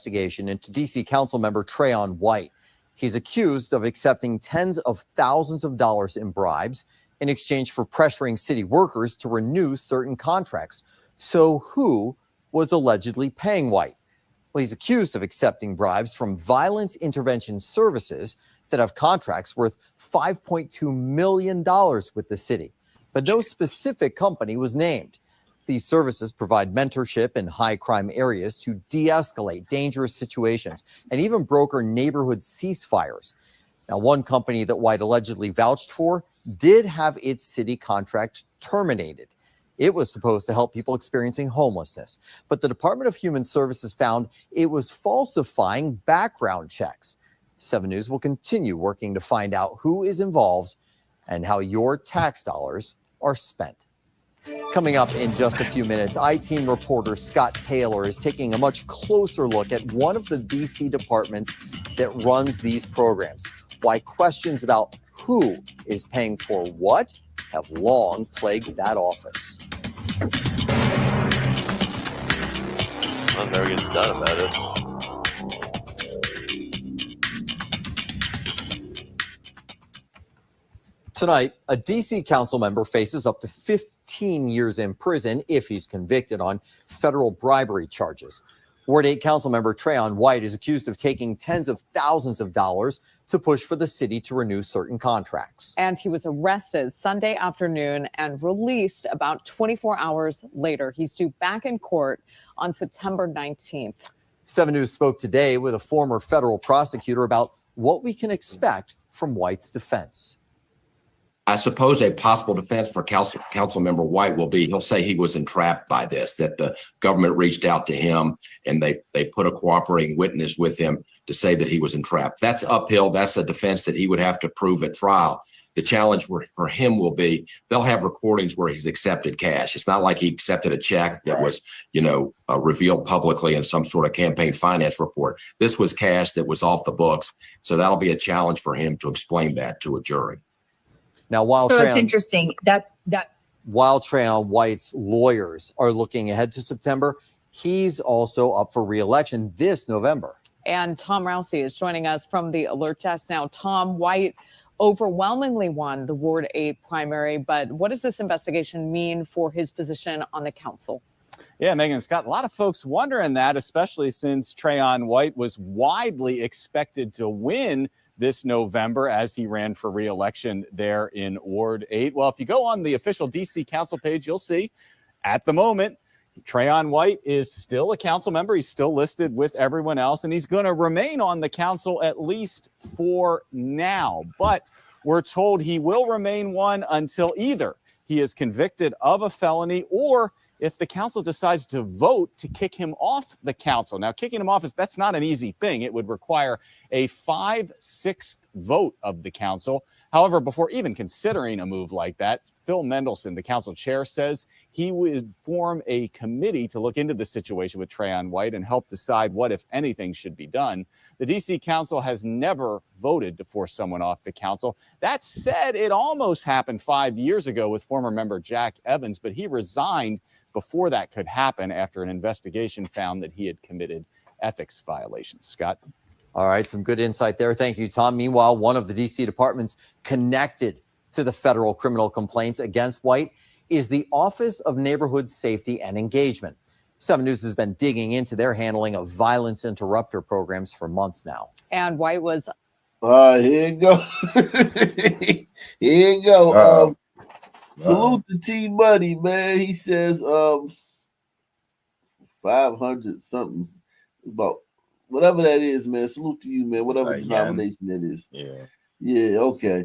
investigation into D.C. Councilmember Trayon White. He's accused of accepting tens of thousands of dollars in bribes in exchange for pressuring city workers to renew certain contracts. So who was allegedly paying White? Well, he's accused of accepting bribes from Violence Intervention Services that have contracts worth $5.2 million with the city, but no specific company was named. These services provide mentorship in high crime areas to de-escalate dangerous situations and even broker neighborhood ceasefires. Now, one company that White allegedly vouched for did have its city contract terminated. It was supposed to help people experiencing homelessness, but the Department of Human Services found it was falsifying background checks. 7 News will continue working to find out who is involved and how your tax dollars are spent. Coming up in just a few minutes, I-Team reporter Scott Taylor is taking a much closer look at one of the D.C. departments that runs these programs. Why questions about who is paying for what have long plagued that office. Well, never gets done about it. Tonight, a D.C. council member faces up to 15 years in prison if he's convicted on federal bribery charges. Ward 8 council member Trayon White is accused of taking tens of thousands of dollars to push for the city to renew certain contracts. And he was arrested Sunday afternoon and released about 24 hours later. He's due back in court on September 19th. 7 News spoke today with a former federal prosecutor about what we can expect from White's defense. I suppose a possible defense for Councilmember White will be he'll say he was entrapped by this, that the government reached out to him and they put a cooperating witness with him to say that he was entrapped. That's uphill. That's a defense that he would have to prove at trial. The challenge for him will be they'll have recordings where he's accepted cash. It's not like he accepted a check that was, revealed publicly in some sort of campaign finance report. This was cash that was off the books. So that'll be a challenge for him to explain that to a jury. Now, it's interesting while Trayon White's lawyers are looking ahead to September, he's also up for re-election this November. And Tom Rousey is joining us from the Alert Desk now. Tom, White overwhelmingly won the Ward 8 primary, but what does this investigation mean for his position on the council? Yeah, Megan and Scott, a lot of folks wondering that, especially since Trayon White was widely expected to win this November as he ran for re-election there in Ward 8. Well, if you go on the official DC Council page, you'll see at the moment, Trayon White is still a council member. He's still listed with everyone else, and he's going to remain on the council at least for now. But we're told he will remain one until either he is convicted of a felony or if the council decides to vote to kick him off the council. Now, kicking him off that's not an easy thing. It would require a 5/6 vote of the council. However, before even considering a move like that, Phil Mendelson, the council chair, says he would form a committee to look into the situation with Trayon White and help decide what, if anything, should be done. The D.C. Council has never voted to force someone off the council. That said, it almost happened 5 years ago with former member Jack Evans, but he resigned before that could happen after an investigation found that he had committed ethics violations. Scott? All right, some good insight there. Thank you, Tom. Meanwhile, one of the D.C. departments connected to the federal criminal complaints against White is the Office of Neighborhood Safety and Engagement. 7 News has been digging into their handling of violence interrupter programs for months now. And White was... Here you go. Here you go. Salute to T Money, man. He says 500 something about whatever that is, man. Salute to you, man. Whatever denomination that is. Yeah, okay.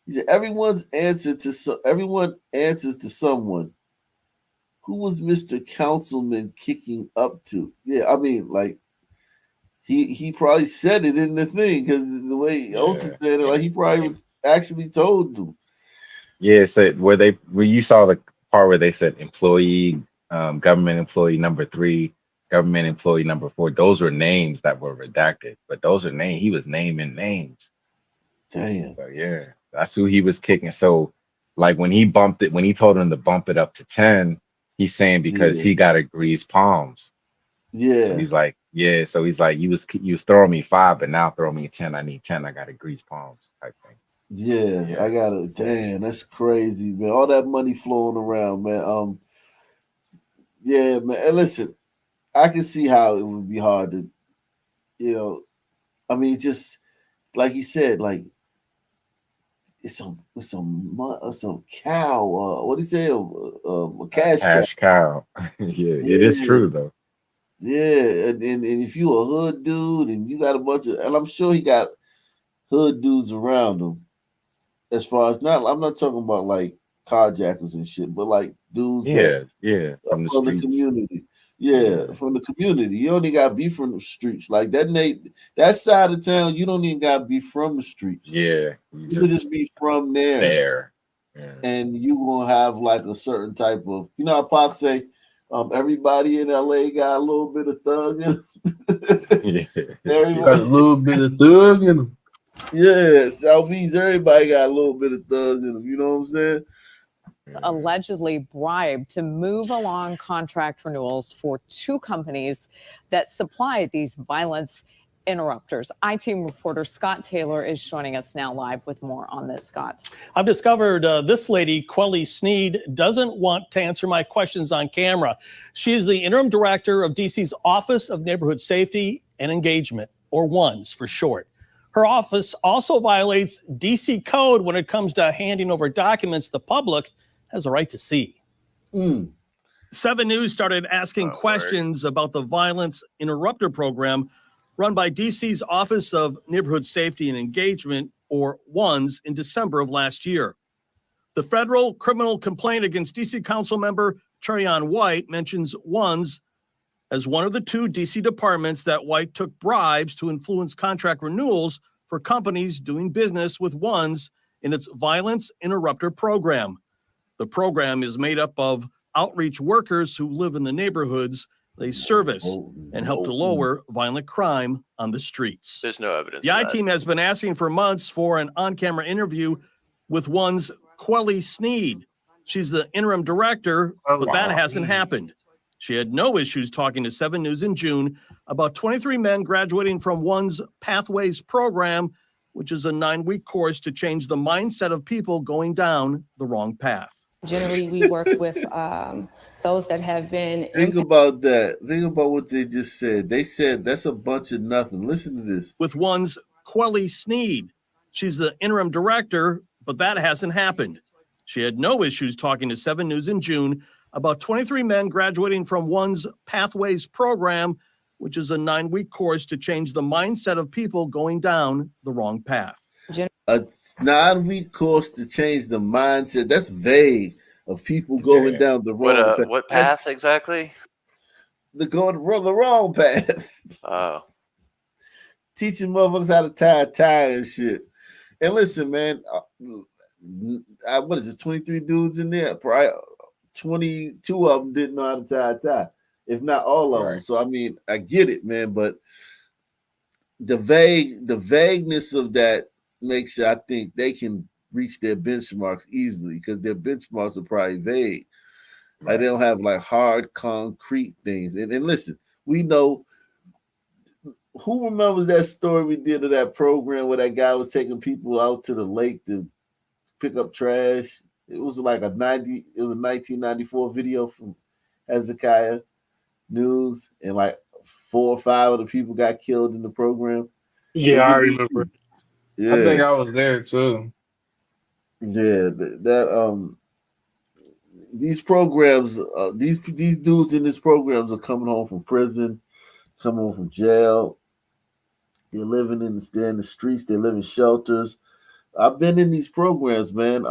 He said everyone answers to someone. Who was Mr. Councilman kicking up to? Yeah, I mean, like he probably said it in the thing because the way Osa said it, like he probably actually told them. Yeah, so where you saw the part where they said employee, government employee number 3, government employee number 4, those were names that were redacted, but those are names. He was naming names. Damn. So yeah, that's who he was kicking. So like when he told him to bump it up to 10, he's saying because he got a greased palms. Yeah. So he's like, Yeah, so he's like, you was throwing me 5, but now throw me 10. I need 10. I got to grease palms type thing. Yeah, Yeah. I gotta. Damn, that's crazy, man. All that money flowing around, man. Yeah, man. And listen, I can see how it would be hard to, you know, I mean, just like he said, like it's some cow. What do you say? A cash cow. Cash cow. Yeah, it is Yeah, true though. yeah. And if you a hood dude and you got a bunch of, and I'm sure he got hood dudes around him. As far as not, I'm not talking about like carjackers and shit, but like dudes that Yeah, from the from the streets. community. Yeah, Yeah. from the community. You only got beef from the streets. Like that side of town, you don't even got beef from the streets. Yeah, You could just be from there. there. Yeah. And you gonna have like a certain type of, you know how Pac say, everybody in LA got a little bit of thug in them. Yeah. Everybody, Got a little bit of thug in him. yeah, Southeast, everybody got a little bit of thug in them. You know what I'm saying? Allegedly bribed to move along contract renewals for 2 companies that supply these violence interrupters. I-Team reporter Scott Taylor is joining us now live with more on this, Scott. I've discovered this lady, Quelly Sneed, doesn't want to answer my questions on camera. She is the interim director of DC's Office of Neighborhood Safety and Engagement, or WNS for short. Her office also violates DC code when it comes to handing over documents the public has a right to see. 7 News started asking questions about the violence interrupter program run by DC's Office of Neighborhood Safety and Engagement, or WNS, in December of last year. The federal criminal complaint against DC council member Trayon White mentions WNS as one of the 2 DC departments that White took bribes to influence contract renewals for companies doing business with WNS in its violence interrupter program. The program is made up of outreach workers who live in the neighborhoods they service and help to lower violent crime on the streets. There's no evidence. The of that. I-Team has been asking for months for an on-camera interview with WNS Quelly Sneed. She's the interim director, but that hasn't happened. She had no issues talking to 7 News in June about 23 men graduating from WNS Pathways program, which is a 9-week course to change the mindset of people going down the wrong path. Generally, we work with those that have been. Think about that. Think about what they just said. They said that's a bunch of nothing. Listen to this. With WNS Quelly Sneed. She's the interim director, but that hasn't happened. She had no issues talking to 7 News in June about 23 men graduating from WNS Pathways program, which is a 9-week course to change the mindset of people going down the wrong path. A 9-week course to change the mindset. That's vague of people going down the wrong path. What path exactly? They're going the wrong path. Oh. Teaching motherfuckers how to tie a tie and shit. And listen, man, what is it, 23 dudes in there? Probably 22 of them didn't know how to tie a tie, if not all of them. So, I mean, I get it, man, but the vagueness of that makes it, I think they can reach their benchmarks easily because their benchmarks are probably vague. Like they don't have like hard concrete things. And listen, we know, who remembers that story we did of that program where that guy was taking people out to the lake to pick up trash? It was like a 1994 video from Hezekiah News, and like 4 or 5 of the people got killed in the program. Yeah, I remember. Yeah. I think I was there too. Yeah, these programs, these dudes in these programs are coming home from prison, coming home from jail. They're living they're in the streets. They live in shelters. I've been in these programs, man.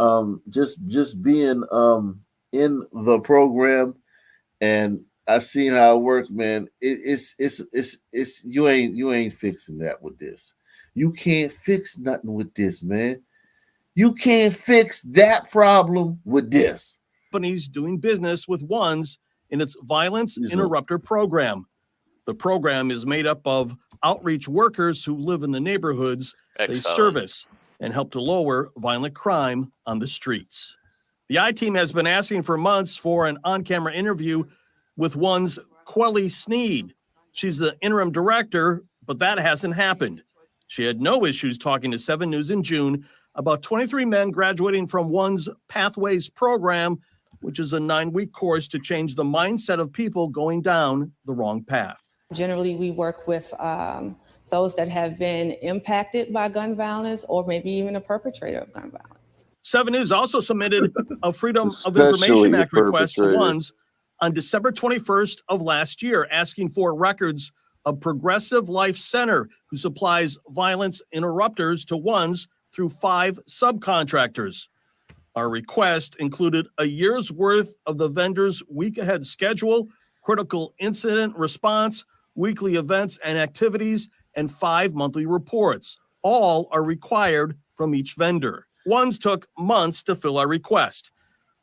Just being in the program, and I seen how it worked, man. It's you ain't fixing that with this. You can't fix nothing with this, man. You can't fix that problem with this. Companies doing business with WNS in its violence interrupter program. The program is made up of outreach workers who live in the neighborhoods they service and help to lower violent crime on the streets. The I-Team has been asking for months for an on-camera interview with WNS Quelly Sneed. She's the interim director, but that hasn't happened. She had no issues talking to 7 News in June about 23 men graduating from ONE's Pathways program, which is a 9-week course to change the mindset of people going down the wrong path. Generally, we work with those that have been impacted by gun violence or maybe even a perpetrator of gun violence. 7 News also submitted a Freedom of Especially Information Act request to perpetrators. ONE's on December 21st of last year, asking for records of Progressive Life Center, who supplies violence interrupters to ONE's through 5 subcontractors. Our request included a year's worth of the vendor's week ahead schedule, critical incident response, weekly events and activities, and 5 monthly reports. All are required from each vendor. ONE's took months to fill our request.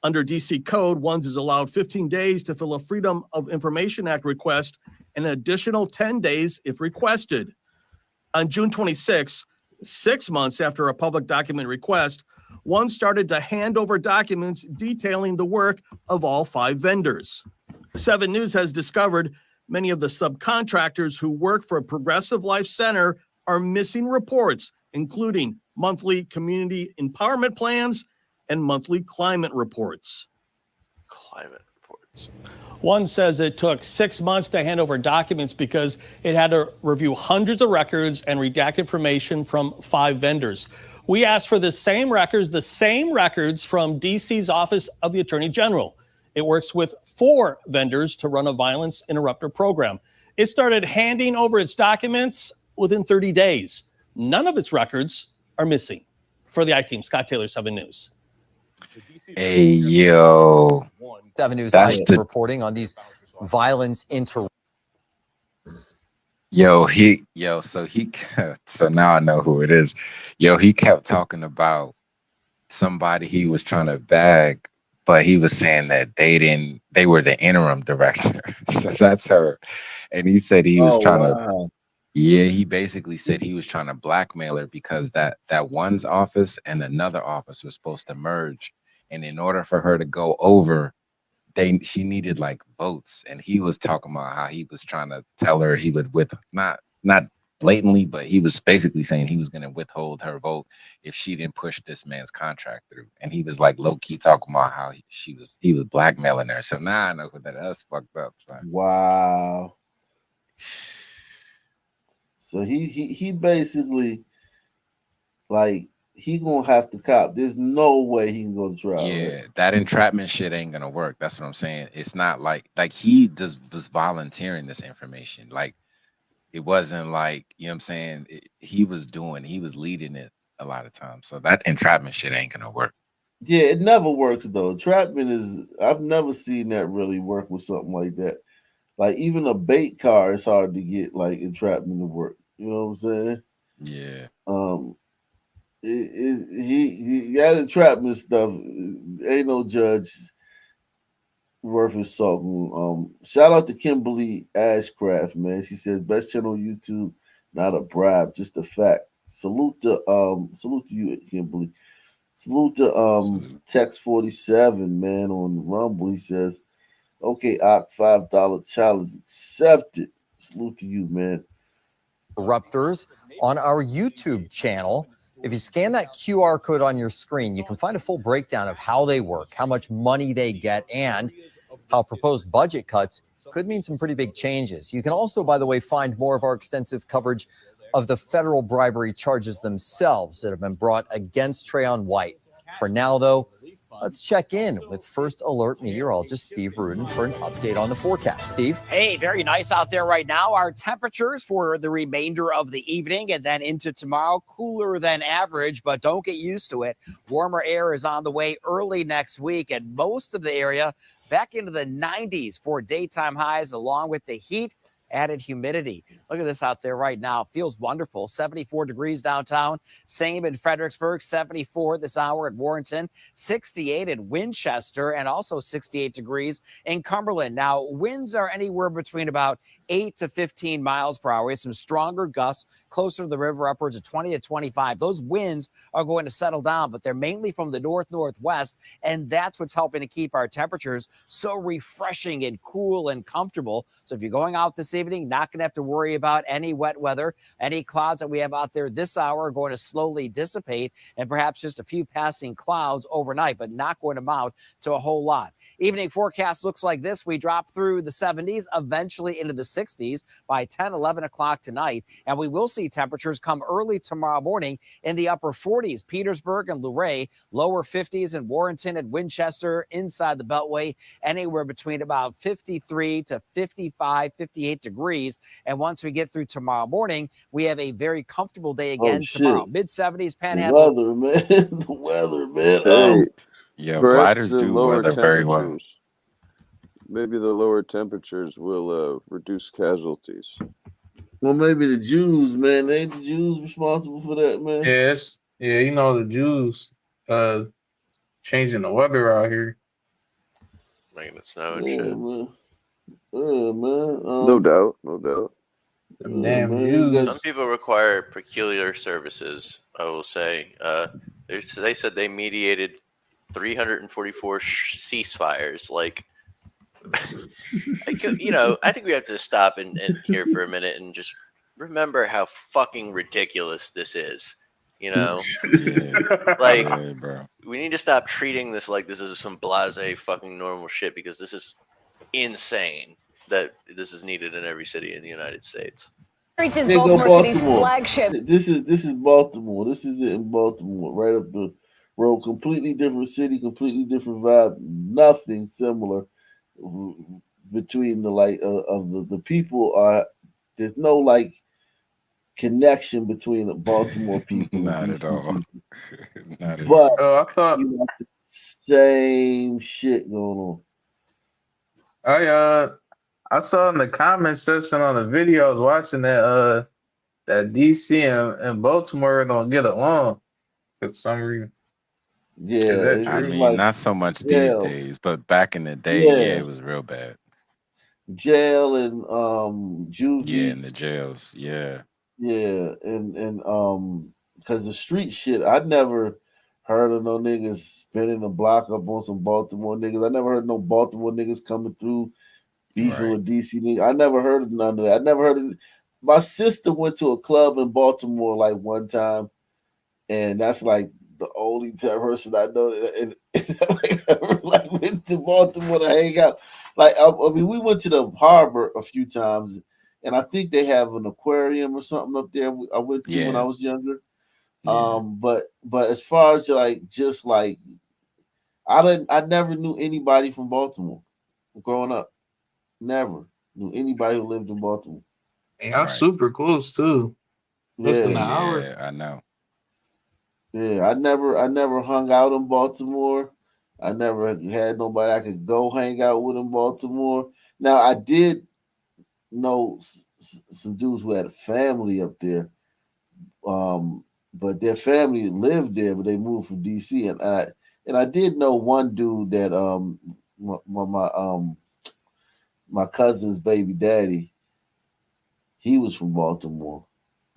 Under DC code, ONE's is allowed 15 days to fill a Freedom of Information Act request and an additional 10 days if requested. On June 26, 6 months after a public document request, ONE started to hand over documents detailing the work of all 5 vendors. 7 News has discovered many of the subcontractors who work for Progressive Life Center are missing reports, including monthly community empowerment plans and monthly climate reports. Climate reports. ONE says it took 6 months to hand over documents because it had to review hundreds of records and redact information from 5 vendors. We asked for the same records from DC's Office of the Attorney General. It works with 4 vendors to run a violence interrupter program. It started handing over its documents within 30 days. None of its records are missing. For the I-Team, Scott Taylor, 7 News. Hey, yo. 7 News That's the- reporting on these violence So now I know who it is. He kept talking about somebody he was trying to bag, but he was saying that they were the interim director. So that's her. And he said he was he basically said he was trying to blackmail her because that ONE's office and another office was supposed to merge. And in order for her to go over, she needed like votes. And he was talking about how he was trying to tell her he would not blatantly, but he was basically saying he was going to withhold her vote if she didn't push this man's contract through. And he was like low key talking about how he was blackmailing her. So now I know that that's fucked up. Son. Wow. So he basically like he gonna have to cop. There's no way he can go to trial. Yeah, right? that entrapment shit ain't gonna work. That's what I'm saying. It's not like he just was volunteering this information. Like it wasn't like, you know what I'm saying? He was leading it a lot of times. So that entrapment shit ain't gonna work. Yeah, it never works though. Entrapment I've never seen that really work with something like that. Like even a bait car is hard to get like entrapment to work. You know what I'm saying? Yeah. He got entrapment stuff. Ain't no judge worth his salt. Shout out to Kimberly Ashcraft, man. She says best channel on YouTube, not a bribe, just a fact. Salute to you, Kimberly. Salute to Text 47, man, on Rumble. He says, okay, $5 challenge accepted. Salute to you, man. interrupters on our YouTube channel. If you scan that QR code on your screen, you can find a full breakdown of how they work, how much money they get, and how proposed budget cuts could mean some pretty big changes. You can also, by the way, find more of our extensive coverage of the federal bribery charges themselves that have been brought against Trayon White. For now, though, let's check in with First Alert meteorologist Steve Rudin for an update on the forecast. Steve? Hey, very nice out there right now. Our temperatures for the remainder of the evening and then into tomorrow, cooler than average, but don't get used to it. Warmer air is on the way early next week, and most of the area back into the 90s for daytime highs, along with the heat. Added humidity. Look at this out there right now. Feels wonderful. 74 degrees downtown. Same in Fredericksburg. 74 this hour at Warrenton. 68 in Winchester, and also 68 degrees in Cumberland. Now, winds are anywhere between about 8 to 15 miles per hour. We have some stronger gusts closer to the river, upwards of 20 to 25. Those winds are going to settle down, but they're mainly from the northwest, and that's what's helping to keep our temperatures so refreshing and cool and comfortable. So if you're going out this evening, not going to have to worry about any wet weather. Any clouds that we have out there this hour are going to slowly dissipate, and perhaps just a few passing clouds overnight, but not going to amount to a whole lot. Evening forecast looks like this. We drop through the 70s, eventually into the 60s by 10, 11 o'clock tonight. And we will see temperatures come early tomorrow morning in the upper 40s. Petersburg and Luray, lower 50s in Warrenton and Winchester, inside the Beltway, anywhere between about 53 to 55, 58 degrees. And once we get through tomorrow morning, we have a very comfortable day again tomorrow. Mid-70s, Panhandle. The weather, man. The weather, man. Hey, Yeah, perhaps gliders the do lower weather very well. temperatures. Maybe the lower temperatures will reduce casualties. Well, maybe the Jews, man. Ain't the Jews responsible for that, man? Yes. Yeah, you know, the Jews changing the weather out here. Making it snow and Yeah, shit. man. Yeah, man. No doubt, no doubt. Them damn man, Jews. Some people require peculiar services, I will say. They said they mediated 344 ceasefires. Like, I think we have to stop and here for a minute and just remember how fucking ridiculous this is. You know, like, Yeah, bro. we need to stop treating this like this is some blasé fucking normal shit, because this is insane that this is needed in every city in the United States. They go Baltimore. This is Baltimore. This is it in Baltimore, right up the road. Completely different city, completely different vibe. Nothing similar between the of the people. There's no like connection between the Baltimore people. Not at all. Not at But I thought you got the same shit going on. I saw in the comment section on the video I was watching that DC and Baltimore don't get along for some reason. Yeah, I it's mean, like not so much these jail. days, but back in the day, yeah, it was real bad. Jail and juvie. Yeah, in the jails, yeah. Yeah, and because the street shit, I never heard of no niggas spinning the block up on some Baltimore niggas. I never heard no Baltimore niggas coming through beefing with DC niggas. I never heard of none of that. I never heard of. My sister went to a club in Baltimore like one time, and that's like the only person I know that ever like went to Baltimore to hang out. Like I mean, we went to the harbor a few times. And I think they have an aquarium or something up there. I went to when I was younger. Yeah. But as far as I never knew anybody from Baltimore growing up. Never knew anybody who lived in Baltimore. And y'all super close too. Less than an hour. Yeah, I know. Yeah, I never hung out in Baltimore. I never had nobody I could go hang out with in Baltimore. Now I did know some dudes who had a family up there, but their family lived there, but they moved from DC. And I did know one dude that my cousin's baby daddy, he was from Baltimore.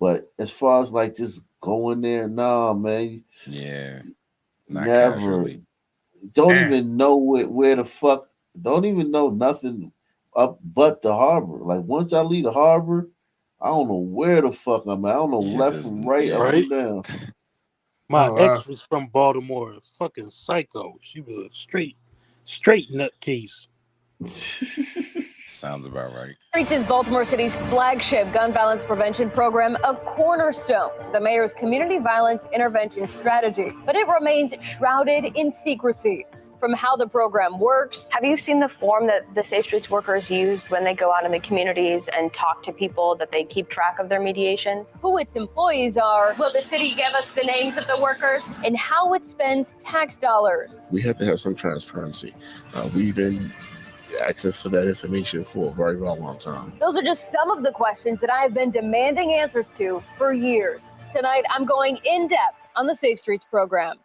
But as far as like just going there, nah, man. Yeah, not never. casually. Don't even know where the fuck. Don't even know nothing up but the harbor. Like once I leave the harbor, I don't know where the fuck I'm at. I don't know left from right, up and down. My ex was from Baltimore, fucking psycho. She was a straight nutcase. Sounds about right. Reaches Baltimore City's flagship gun violence prevention program, a cornerstone to the mayor's community violence intervention strategy, but it remains shrouded in secrecy. From how the program works. Have you seen the form that the Safe Streets workers used when they go out in the communities and talk to people, that they keep track of their mediations? Who its employees are. Will the city give us the names of the workers? And how it spends tax dollars. We have to have some transparency. We've been asking for that information for a very, very long time. Those are just some of the questions that I have been demanding answers to for years. Tonight, I'm going in depth on the Safe Streets program.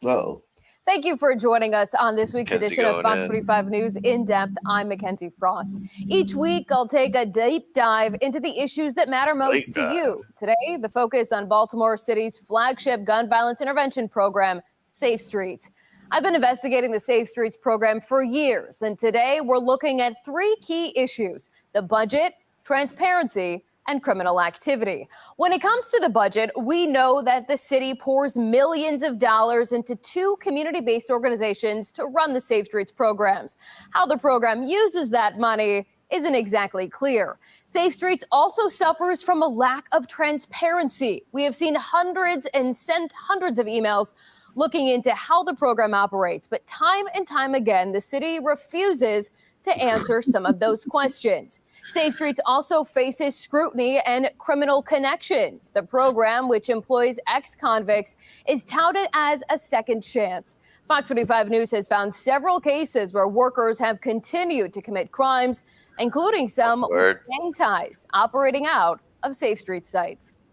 Uh-oh. Thank you for joining us on this week's Mackenzie edition of going Fox in. 45 News In Depth. I'm Mackenzie Frost. Each week, I'll take a deep dive into the issues that matter most Deep to dive. you. Today, the focus on Baltimore City's flagship gun violence intervention program, Safe Streets. I've been investigating the Safe Streets program for years, and today we're looking at three key issues: the budget, transparency, and criminal activity. When it comes to the budget, we know that the city pours millions of dollars into two community-based organizations to run the Safe Streets programs. How the program uses that money isn't exactly clear. Safe Streets also suffers from a lack of transparency. We have seen hundreds and sent hundreds of emails looking into how the program operates, but time and time again, the city refuses to answer some of those questions. Safe Streets also faces scrutiny and criminal connections. The program, which employs ex-convicts, is touted as a second chance. Fox 45 News has found several cases where workers have continued to commit crimes, including some with gang ties operating out of Safe Streets sites.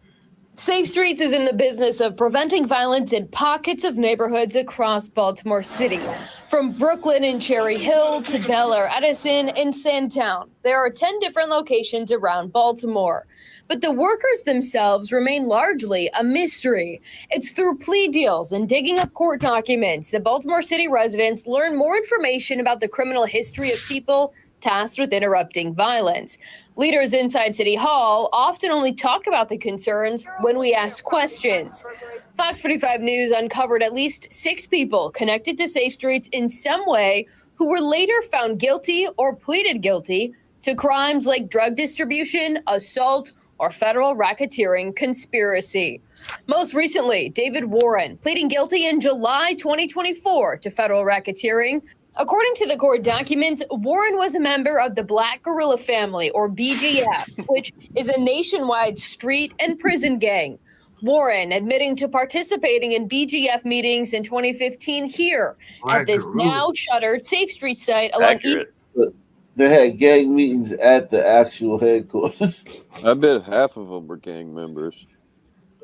Safe Streets is in the business of preventing violence in pockets of neighborhoods across Baltimore City. From Brooklyn and Cherry Hill to Bel Air, Edison, and Sandtown, there are 10 different locations around Baltimore. But the workers themselves remain largely a mystery. It's through plea deals and digging up court documents that Baltimore City residents learn more information about the criminal history of people tasked with interrupting violence. Leaders inside City Hall often only talk about the concerns when we ask questions. Fox 45 News uncovered at least 6 people connected to Safe Streets in some way who were later found guilty or pleaded guilty to crimes like drug distribution, assault, or federal racketeering conspiracy. Most recently, David Warren pleading guilty in July 2024 to federal racketeering. According to the court documents, Warren was a member of the Black Guerrilla Family, or BGF, which is a nationwide street and prison gang. Warren admitting to participating in BGF meetings in 2015 here at this now shuttered Safe Street site along East. They had gang meetings at the actual headquarters. I bet half of them were gang members.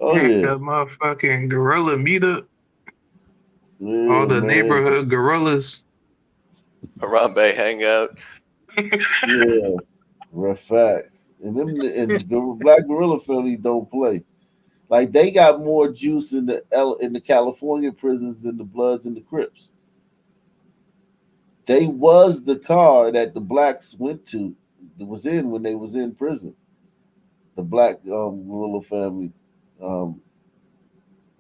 Oh yeah, that motherfucking gorilla meetup. Yeah, All the man. neighborhood gorillas. Harambe hangout. Yeah, rough facts. And them and the Black Gorilla Family don't play. Like they got more juice in the California prisons than the Bloods and the Crips. They was the car that the blacks went to, that was in when they was in prison. The Black Gorilla Family.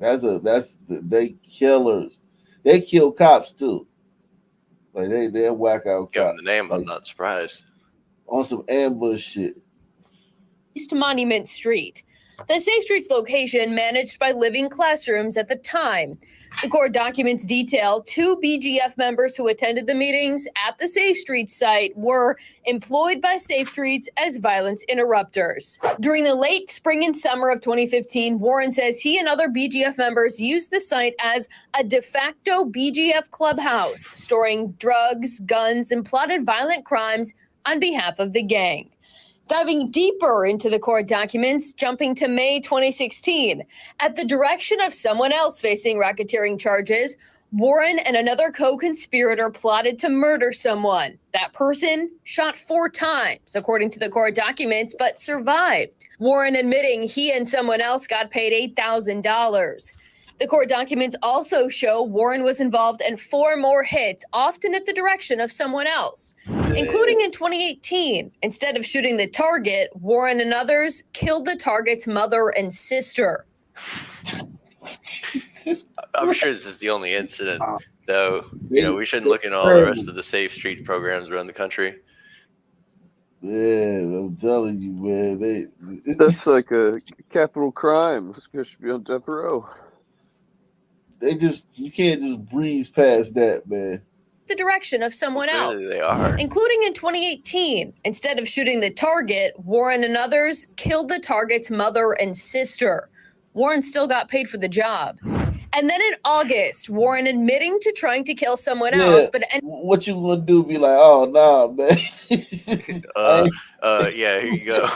They killers. They kill cops too. Like they're whack out Given cops. the name, I'm Like, not surprised. on some ambush shit. East Monument Street. The Safe Streets location managed by Living Classrooms at the time. The court documents detail 2 BGF members who attended the meetings at the Safe Streets site were employed by Safe Streets as violence interrupters. During the late spring and summer of 2015, Warren says he and other BGF members used the site as a de facto BGF clubhouse, storing drugs, guns, and plotted violent crimes on behalf of the gang. Diving deeper into the court documents, jumping to May 2016, at the direction of someone else facing racketeering charges, Warren and another co-conspirator plotted to murder someone. That person shot 4 times, according to the court documents, but survived. Warren admitting he and someone else got paid $8,000. The court documents also show Warren was involved in 4 more hits, often at the direction of someone else, including in 2018. Instead of shooting the target, Warren and others killed the target's mother and sister. I'm sure this is the only incident, though. You know, we shouldn't look at all the rest of the Safe Street programs around the country. Yeah, I'm telling you, man. That's like a capital crime. This guy should be on death row. You can't just breeze past that, man. The direction of someone else, They are. including in 2018. Instead of shooting the target, Warren and others killed the target's mother and sister. Warren still got paid for the job. And then in August, Warren admitting to trying to kill someone else, but what you gonna do? Be like, oh nah, man. Yeah, here you go.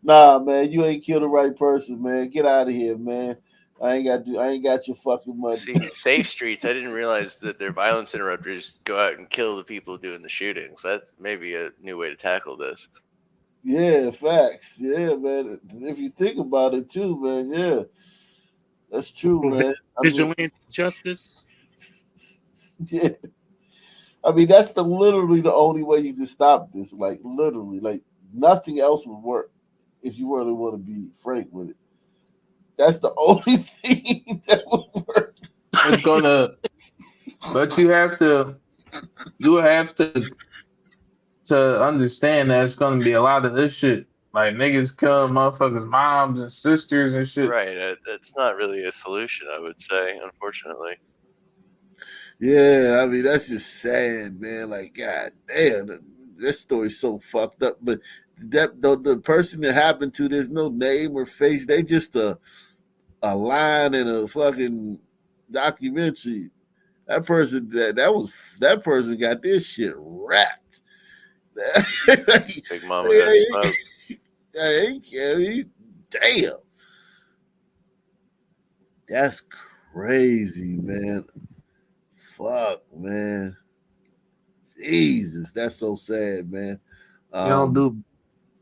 Nah, man, you ain't killed the right person, man. Get out of here, man. I ain't got your fucking money. See, Safe Streets, I didn't realize that their violence interrupters go out and kill the people doing the shootings. That's maybe a new way to tackle this. Yeah, facts. Yeah, man. If you think about it too, man, yeah. That's true, man. Vigilante justice. Yeah. I mean, that's literally the only way you can stop this. Like, literally. Like, nothing else would work if you really want to be frank with it. That's the only thing that would work. It's gonna, but you have to understand that it's gonna be a lot of this shit. Like niggas killing motherfuckers' moms and sisters and shit. Right. That's not really a solution, I would say, unfortunately. Yeah, I mean, that's just sad, man. Like, god damn, that story's so fucked up. But the person that happened to, there's no name or face. They just a line in a fucking documentary. That person that person got this shit wrapped. Big Mama got smoked. Damn. That's crazy, man. Fuck, man. Jesus, that's so sad, man. You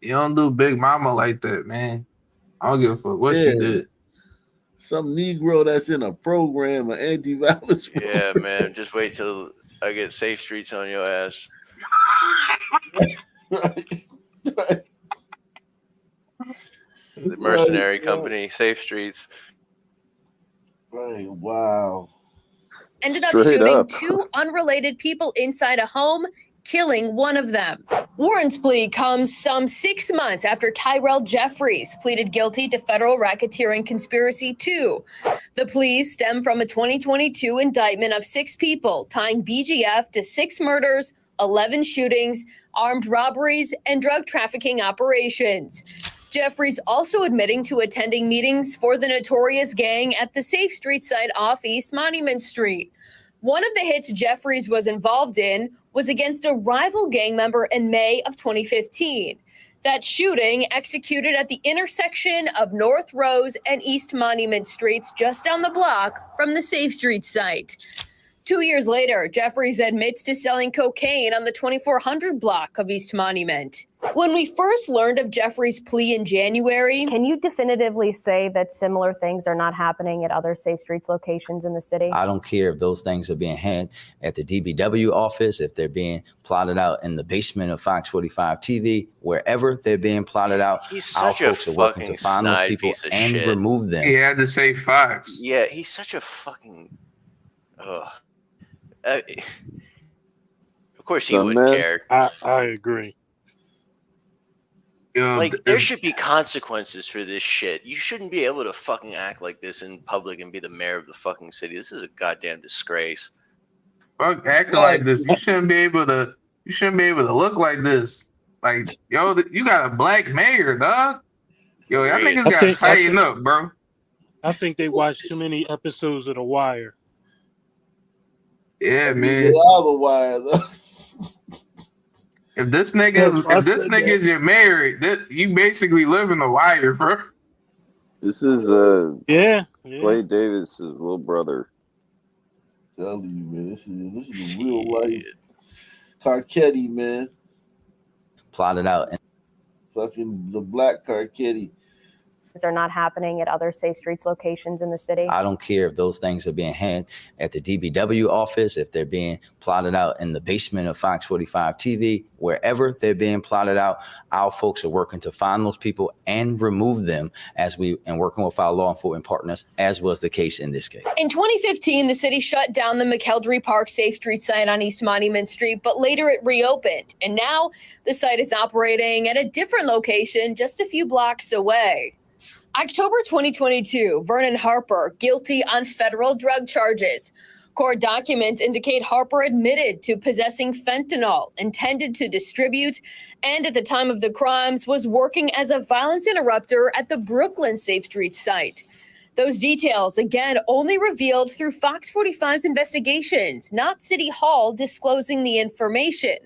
don't do Big Mama like that, man. I don't give a fuck what she did. Some Negro that's in a program, an anti-violence program. Yeah, man. Just wait till I get Safe Streets on your ass. Right. The mercenary company, Safe Streets. Right. Wow. Ended up Straight shooting up. 2 unrelated people inside a home, killing one of them. Warren's plea comes some 6 months after Tyrell Jeffries pleaded guilty to federal racketeering conspiracy 2. The pleas stem from a 2022 indictment of 6 people tying BGF to 6 murders, 11 shootings, armed robberies, and drug trafficking operations. Jeffries also admitting to attending meetings for the notorious gang at the Safe Street site off East Monument Street. One of the hits Jeffries was involved in was against a rival gang member in May of 2015. That shooting executed at the intersection of North Rose and East Monument Streets, just down the block from the Safe Street site. 2 years later, Jeffries admits to selling cocaine on the 2400 block of East Monument. When we first learned of Jeffries' plea in January, Can you definitively say that similar things are not happening at other Safe Streets locations in the city? I don't care if those things are being had at the DBW office, if they're being plotted out in the basement of Fox 45 TV, wherever they're being plotted out. He's our such a folks are working to fucking find those snide people piece of and shit. remove them. He had to say Fox. Yeah, he's such a fucking. Of course he Some wouldn't man. care. I agree. Like, there should be consequences for this shit. You shouldn't be able to fucking act like this in public and be the mayor of the fucking city. This is a goddamn disgrace. Fuck acting like this. You shouldn't be able to look like this. Like, yo, you got a black mayor, dog. Yo, y'all niggas gotta tighten up, bro. I think they watched too many episodes of The Wire. Yeah, man. They are the Wire, though. If this nigga is your mayor, you basically live in The Wire, bro. This is Yeah. Clay Davis's little brother. Telling you, man, this is a real life Carcetti, man. Plotted out. Fucking the black Carcetti. Are not happening at other Safe Streets locations in the city? I don't care if those things are being had at the DBW office, if they're being plotted out in the basement of Fox 45 TV, wherever they're being plotted out. Our folks are working to find those people and remove them and working with our law enforcement partners, as was the case in this case. in 2015, the city shut down the McKeldrey Park Safe Street site on East Monument Street, but later it reopened. And now the site is operating at a different location just a few blocks away. October 2022, Vernon Harper, guilty on federal drug charges. Court documents indicate Harper admitted to possessing fentanyl intended to distribute, and at the time of the crimes was working as a violence interrupter at the Brooklyn Safe Street site. Those details, again, only revealed through Fox 45's investigations, not City Hall disclosing the information.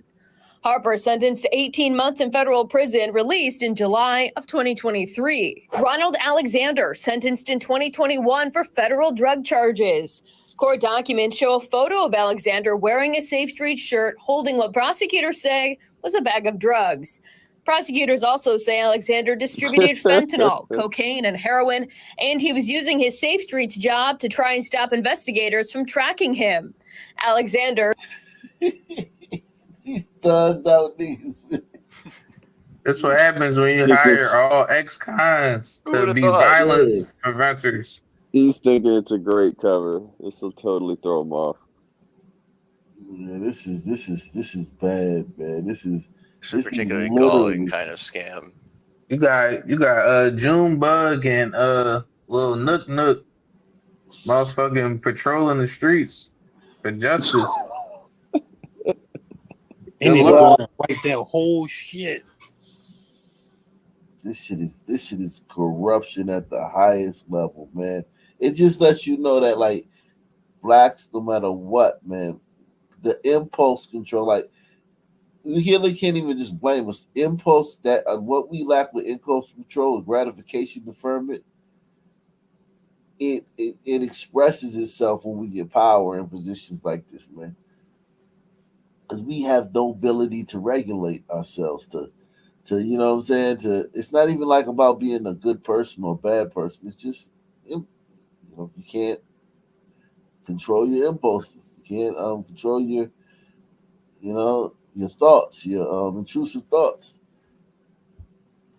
Harper sentenced to 18 months in federal prison, released in July of 2023. Ronald Alexander sentenced in 2021 for federal drug charges. Court documents show a photo of Alexander wearing a Safe Street shirt, holding what prosecutors say was a bag of drugs. Prosecutors also say Alexander distributed fentanyl, cocaine, and heroin, and he was using his Safe Streets job to try and stop investigators from tracking him. Alexander. He's thugged out niggas. That's what happens when you hire all ex-cons to be violence preventers. He's thinking it's a great cover. This will totally throw him off. Yeah, this is bad, man. This is particularly galling kind of scam. You got Junebug and little Nook motherfucking patrolling the streets for justice. And they look like that whole shit. This shit is corruption at the highest level, man. It just lets you know that, like, blacks, no matter what, man, the impulse control, like, you really can't even just blame us. Impulse, that what we lack with impulse control, gratification deferment, it expresses itself when we get power in positions like this, man. Because we have no ability to regulate ourselves, to you know what I'm saying? It's not even like about being a good person or a bad person. It's just, you can't control your impulses. You can't control your thoughts, your intrusive thoughts.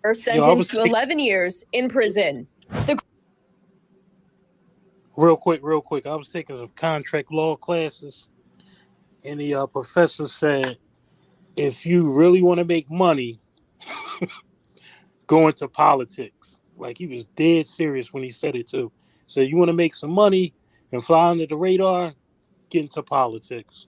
Are sentenced to 11 years in prison. Real quick. I was taking some contract law classes, and the professor said, if you really want to make money, go into politics. Like, he was dead serious when he said it too. So you want to make some money and fly under the radar, get into politics.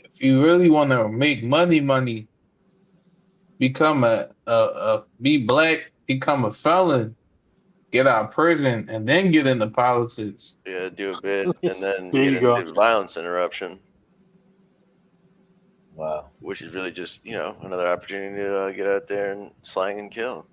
If you really want to make money, become be black, become a felon, get out of prison, and then get into politics. Yeah, do a bit, and then There get you go. into violence interruption. Wow. Which is really just, another opportunity to get out there and slang and kill.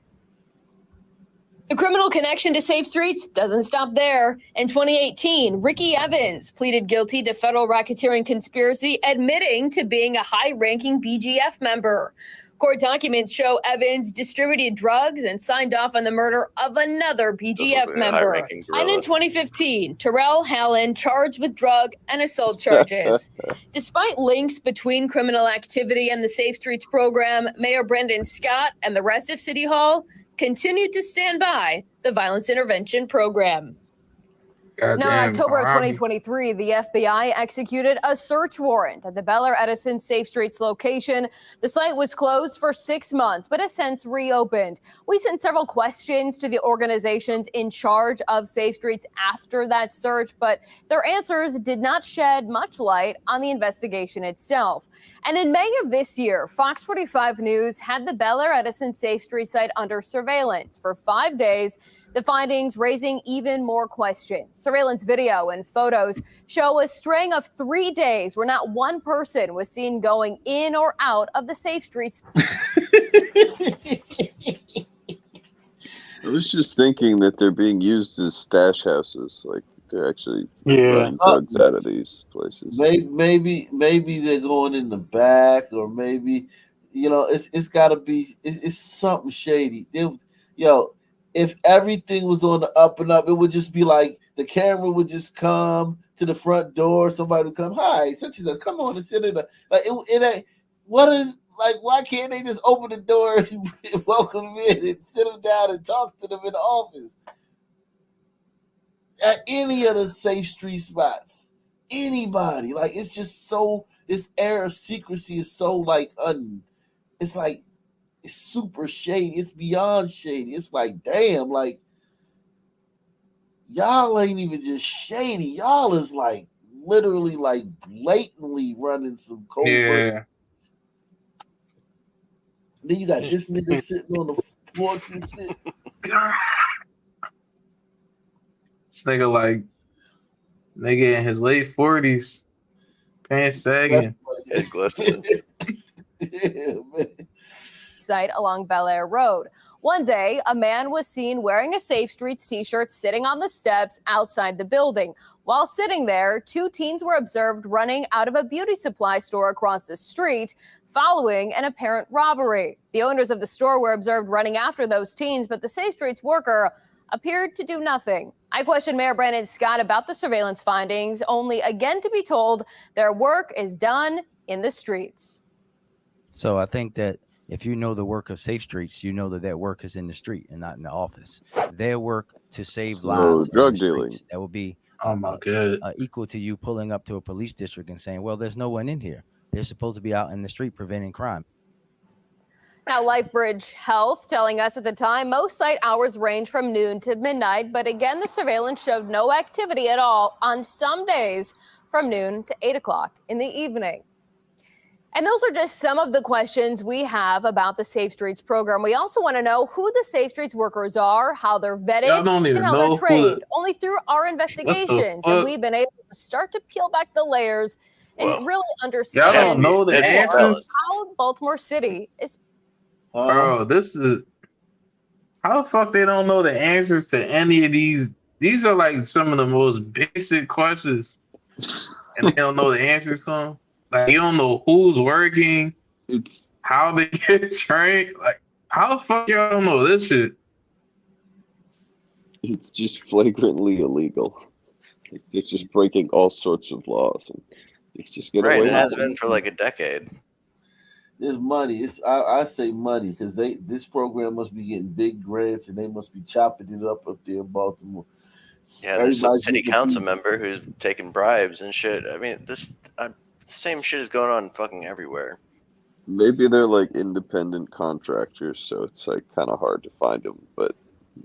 The criminal connection to Safe Streets doesn't stop there. In 2018, Ricky Evans pleaded guilty to federal racketeering conspiracy, admitting to being a high-ranking BGF member. Court documents show Evans distributed drugs and signed off on the murder of another BGF member. And in 2015, Terrell Hallen charged with drug and assault charges. Despite links between criminal activity and the Safe Streets program, Mayor Brendan Scott and the rest of City Hall continued to stand by the violence intervention program. Now, in October of 2023, the FBI executed a search warrant at the Bel Air Edison Safe Streets location. The site was closed for 6 months, but has since reopened. We sent several questions to the organizations in charge of Safe Streets after that search, but their answers did not shed much light on the investigation itself. And in May of this year, Fox 45 News had the Bel Air Edison Safe Street site under surveillance for 5 days. The findings raising even more questions. Surveillance video and photos show a string of 3 days where not one person was seen going in or out of the Safe Streets. I was just thinking that they're being used as stash houses. Like, they're actually running drugs out of these places. Maybe they're going in the back, or maybe, it's got to be, it's something shady. If everything was on the up and up, it would just be like the camera would just come to the front door. Somebody would come, hi, such and such, come on and sit in the, like, it ain't, why can't they just open the door and welcome them in and sit them down and talk to them in the office? At any of the Safe Street spots, anybody, like, it's just so, this air of secrecy is so it's like, it's super shady. It's beyond shady. It's like, damn, like, y'all ain't even just shady. Y'all is like literally, like, blatantly running some covert. Yeah. Then you got this nigga sitting on the porch and shit. This nigga in his late 40s, pants sagging. Head glistening. Yeah, man. Site along Bel Air Road. One day, a man was seen wearing a Safe Streets t-shirt sitting on the steps outside the building. While sitting there, two teens were observed running out of a beauty supply store across the street following an apparent robbery. The owners of the store were observed running after those teens, but the Safe Streets worker appeared to do nothing. I questioned Mayor Brandon Scott about the surveillance findings, only again to be told their work is done in the streets. So I think that if you know the work of Safe Streets, you know that their work is in the street and not in the office. Their work to save lives. Drug dealing. That would be Oh my God. equal to you pulling up to a police district and saying, well, there's no one in here. They're supposed to be out in the street preventing crime. Now, LifeBridge Health telling us at the time most site hours range from noon to midnight, but again, the surveillance showed no activity at all on some days from noon to 8 o'clock in the evening. And those are just some of the questions we have about the Safe Streets program. We also want to know who the Safe Streets workers are, how they're vetted, Y'all don't even and how know they're trained. Only through our investigations have we been able to start to peel back the layers and really understand Y'all don't know the answers? how Baltimore City is. Bro, this is how the fuck they don't know the answers to any of these. These are like some of the most basic questions, and they don't know the answers to them. Like, you don't know who's working, It's how they get trained. Like, how the fuck y'all don't know this shit? it's just flagrantly illegal. Like, they're just breaking all sorts of laws, and it's just getting Right, away it with has it. been for like a decade. There's money. I say money because this program must be getting big grants and they must be chopping it up there in Baltimore. Yeah, there's some Everybody's city getting council pieces. member who's taking bribes and shit. I mean, the same shit is going on fucking everywhere. Maybe they're like independent contractors, so it's like kind of hard to find them. But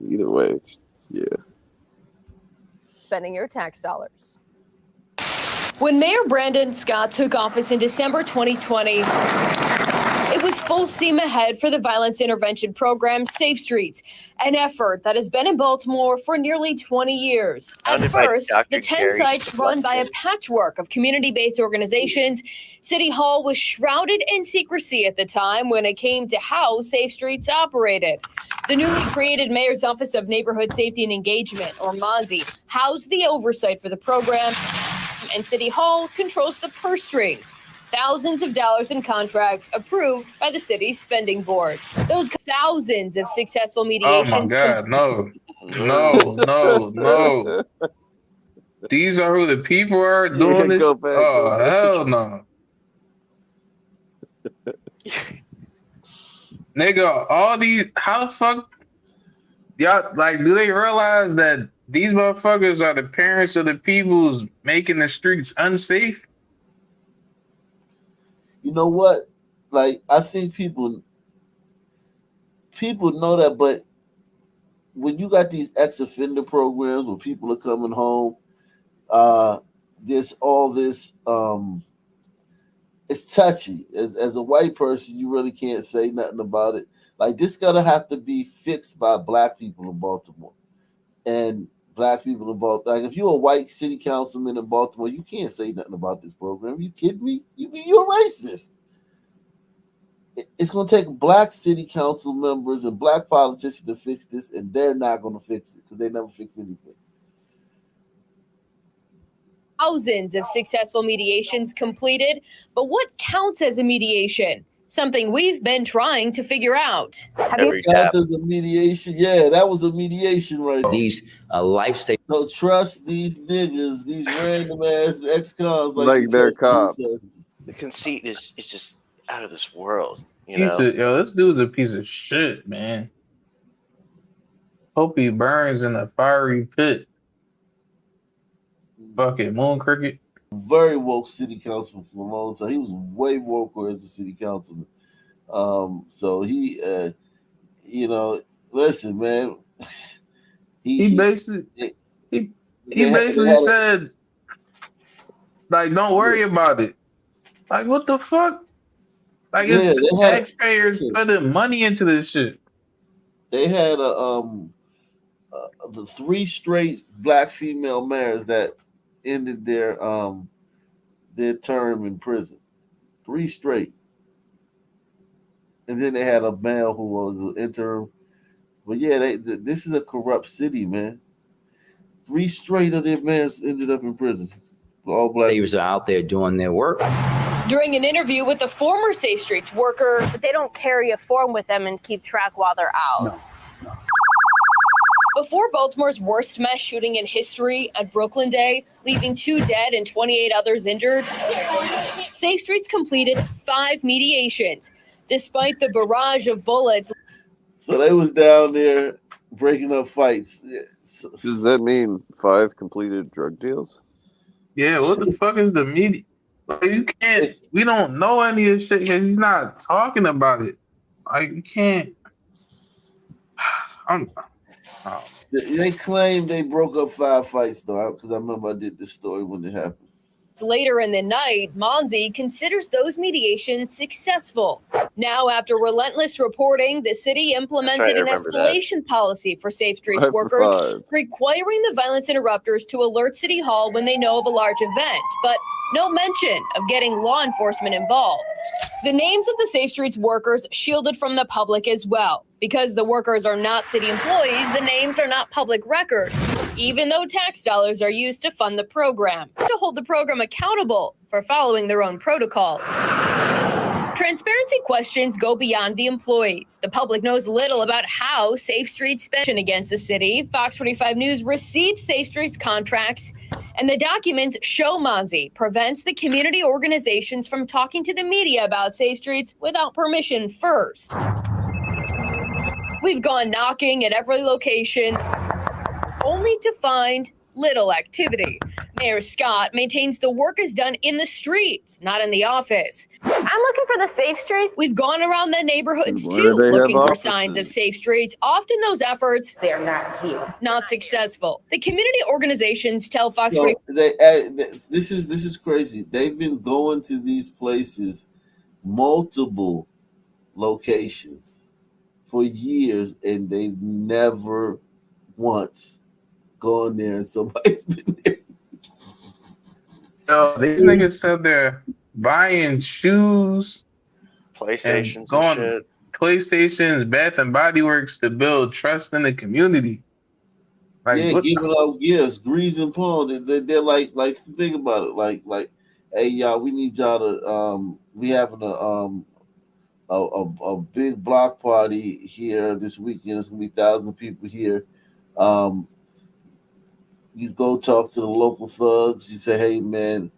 either way, it's Spending your tax dollars. When Mayor Brandon Scott took office in December 2020, it was full steam ahead for the violence intervention program, Safe Streets, an effort that has been in Baltimore for nearly 20 years. At Founded by first, Dr. the 10 Gary sites run by a Slutkin. patchwork of community-based organizations. City Hall was shrouded in secrecy at the time when it came to how Safe Streets operated. The newly created Mayor's Office of Neighborhood Safety and Engagement, or MONSE, housed the oversight for the program, and City Hall controls the purse strings. Thousands of dollars in contracts approved by the city's spending board. Those thousands of successful Oh my mediations. God, no. These are who the people are doing this. go back, Oh, go back. hell no. Nigga, all these, how the fuck, y'all, like, do they realize that these motherfuckers are the parents of the people who's making the streets unsafe? You know what? Like, I think people know that, but when you got these ex-offender programs where people are coming home, there's all this. It's touchy. As a white person, you really can't say nothing about it. Like, this gotta have to be fixed by Black people in Baltimore, and Black people in Baltimore. Like, if you're a white city councilman in Baltimore, you can't say nothing about this program. You kidding me? You're racist. It's going to take Black city council members and Black politicians to fix this, and they're not going to fix it because they never fix anything. Thousands of successful mediations completed, but what counts as a mediation? Something we've been trying to figure out. Counts as a mediation. Yeah, that was a mediation right there. These life-saving. So trust these niggas, these random ass ex-cons Like they're cops. The conceit is just out of this world. You Piece know, of, yo, this dude's a piece of shit, man. Hope he burns in a fiery pit. Fucking moon cricket. Very woke city councilman for a long time. He was way woker as a city councilman. So he, listen, man. He basically said, like, don't worry about it. Like, what the fuck? Like, it's taxpayers putting money into this shit. They had the 3 straight black female mayors that ended their term in prison. 3 straight. And then they had a male who was an interim. But yeah, this is a corrupt city, man. 3 straight of their mayors ended up in prison. All black. They was out there doing their work. During an interview with a former Safe Streets worker, But they don't carry a form with them and keep track while they're out. No. before Baltimore's worst mass shooting in history at Brooklyn Day, leaving 2 dead and 28 others injured, Safe Streets completed 5 mediations, despite the barrage of bullets. So they was down there breaking up fights. Yeah. Does that mean 5 completed drug deals? Yeah, what the fuck is the media? Like, you can't. We don't know any of this shit because he's not talking about it. Like, you can't. They claim they broke up 5 fights though, because I remember I did this story when it happened. Later in the night, Monzi considers those mediations successful. Now, after relentless reporting, the city implemented an escalation policy for Safe Streets workers, requiring the violence interrupters to alert City Hall when they know of a large event, but no mention of getting law enforcement involved. The names of the Safe Streets workers shielded from the public as well. Because the workers are not city employees, the names are not public record, even though tax dollars are used to fund the program, to hold the program accountable for following their own protocols. Transparency questions go beyond the employees. The public knows little about how Safe Streets spent against the city. Fox 45 News received Safe Streets contracts, and the documents show Monzi prevents the community organizations from talking to the media about Safe Streets without permission first. We've gone knocking at every location, only to find little activity. Mayor Scott maintains the work is done in the streets, not in the office. I'm looking for the Safe Streets. We've gone around the neighborhoods Why too, do they have looking for offices? signs of Safe Streets. Often those efforts, They're not here. not successful. The community organizations tell Fox So 45 this is crazy. They've been going to these places, multiple locations, for years, and they've never once gone there and somebody's been there. Yo, these niggas said they're buying shoes, PlayStations going and shit. PlayStations, Bath and Body Works to build trust in the community. Like, Yeah, what giving out gifts, grease and palm. They're like think about it, like, hey y'all, we need y'all to we having a big block party here this weekend. There's gonna be 1,000 people here. You go talk to the local thugs. You say, hey man,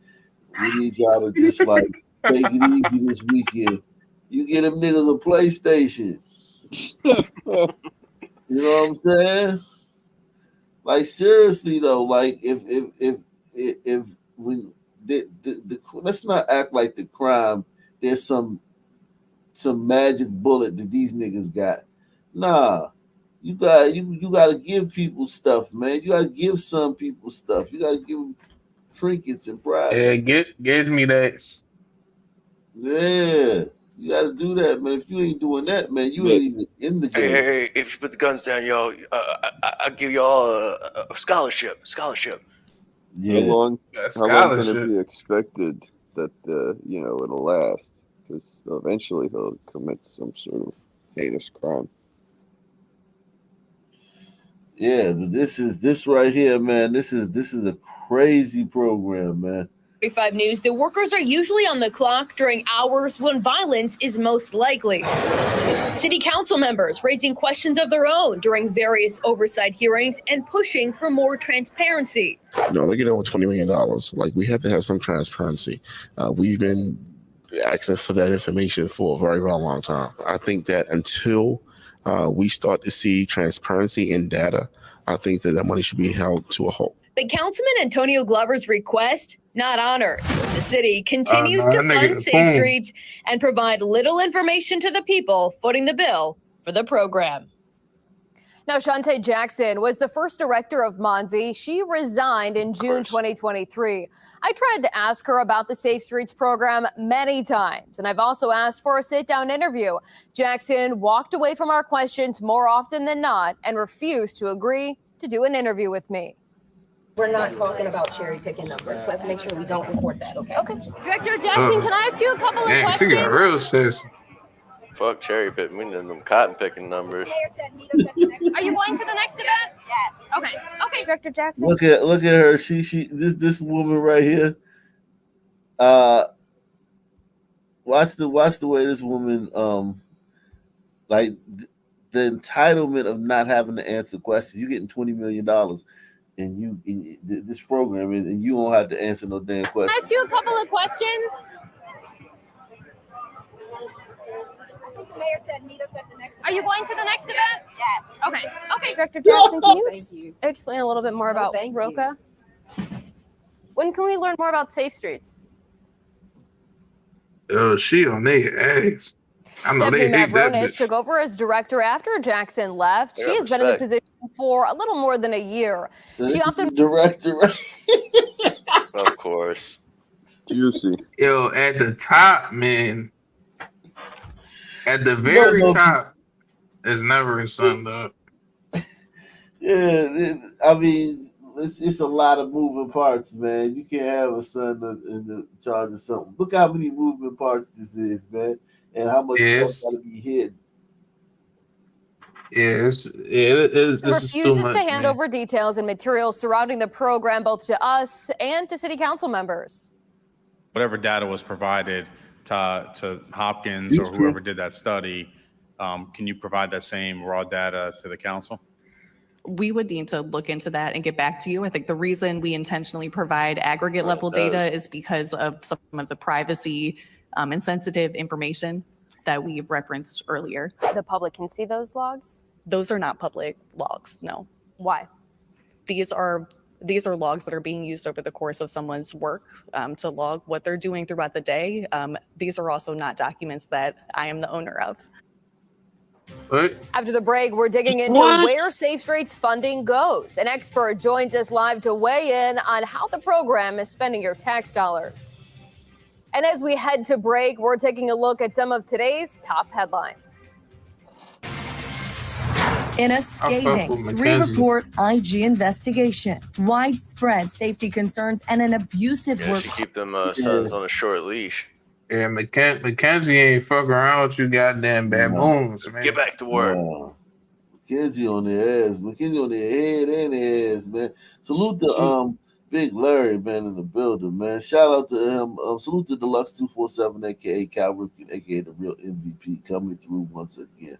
we need y'all to just like take it easy this weekend. You get them niggas a PlayStation. You know what I'm saying? Like seriously though, like if when let's not act like the crime there's some magic bullet that these niggas got. Nah, you gotta give people stuff, man. You gotta give some people stuff. You gotta give them trinkets and prizes. Yeah, gives me that. Yeah, you gotta do that, man. If you ain't doing that, man, you ain't even in the game. Hey, if you put the guns down, yo, I'll give y'all a scholarship. Yeah. How long can scholarship. it be expected that it'll last? Because eventually he'll commit some sort of heinous crime. Yeah, but this right here, man. This is a crazy program, man. 45 News, the workers are usually on the clock during hours when violence is most likely. City council members raising questions of their own during various oversight hearings and pushing for more transparency. They get over $20 million. Like, we have to have some transparency. We've been asking for that information for a very, very long time. I think that until we start to see transparency in data, I think that money should be held to a halt. But Councilman Antonio Glover's request, not honored. The city continues to fund Safe Streets and provide little information to the people footing the bill for the program. Now, Shantae Jackson was the first director of Monzi. She resigned in June 2023. I tried to ask her about the Safe Streets program many times, and I've also asked for a sit-down interview. Jackson walked away from our questions more often than not and refused to agree to do an interview with me. We're not talking about cherry picking numbers. Let's make sure we don't report that, okay? Okay. Director Jackson, can I ask you a couple of Damn, she questions? got real sis. Fuck cherry picking. We need them cotton picking numbers. Are you going to the next event? Yes. Okay. Okay, Director Jackson. Look at her. This woman right here. Watch the way this woman like the entitlement of not having to answer questions. You getting $20 million and this program and you won't have to answer no damn Can I questions. ask you a couple of questions? Mayor said meet us at the next. Are you going to the next event? Yes. Okay. Okay, Director Jackson, can you, Thank you. explain a little bit more about thank you. Roca? When can we learn more about Safe Streets? Oh, she on their ass. I know Stephanie they hate that Mavronis bitch. took over as director after Jackson left. She has been in the position for a little more than a year. So She this often is the director. Of course. Juicy. Yo, at the top, man. At the very no. top is never summed up. Yeah, I mean, it's a lot of moving parts, man. You can't have a son in the charge of something. Look how many moving parts this is, man, and how much Yes. stuff got to be hidden. Yeah, it's too refuses much, to hand man. over details and materials surrounding the program both to us and to city council members. Whatever data was provided to Hopkins or whoever did that study, can you provide that same raw data to the council? We would need to look into that and get back to you. I think the reason we intentionally provide aggregate level does. data is because of some of the privacy and sensitive information that we referenced earlier. The public can see those logs? Those are not public logs, no. Why? These are logs that are being used over the course of someone's work to log what they're doing throughout the day. These are also not documents that I am the owner of. What? After the break, we're digging into What? where Safe Streets funding goes. An expert joins us live to weigh in on how the program is spending your tax dollars. And as we head to break, we're taking a look at some of today's top headlines. In a with scathing Mackenzie. three-report IG investigation, widespread safety concerns, and an abusive Yeah, work. should keep them sons on a short leash. Yeah, Mackenzie ain't fucking around with you goddamn baboons, man. Get back to work. Mackenzie on their ass. Mackenzie on their head and their ass, man. Salute to Big Larry, man, in the building, man. Shout out to him. Salute to Deluxe 247, aka Cal Ripken, aka the real MVP, coming through once again.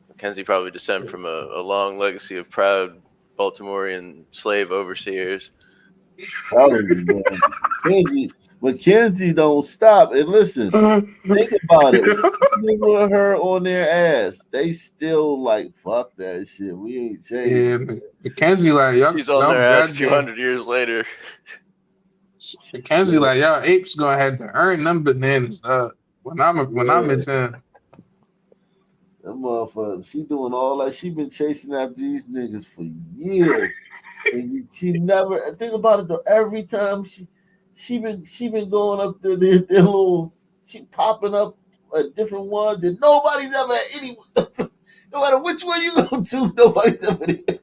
Mackenzie probably descend from a long legacy of proud Baltimorean slave overseers. Telling you, man. Mackenzie don't stop. And listen, think about it. With her on their ass, they still like, fuck that shit. We ain't changed. Yeah, Mackenzie like y'all. He's on y'all their ass goddamn- 200 years later. Mackenzie like y'all apes gonna have to earn them bananas when I'm in town. That motherfucker, she doing all that. She been chasing after these niggas for years. And she never think about it though. Every time she been going up to their little, she popping up at different ones, and nobody's ever at any. No matter which one you go to, nobody's ever there.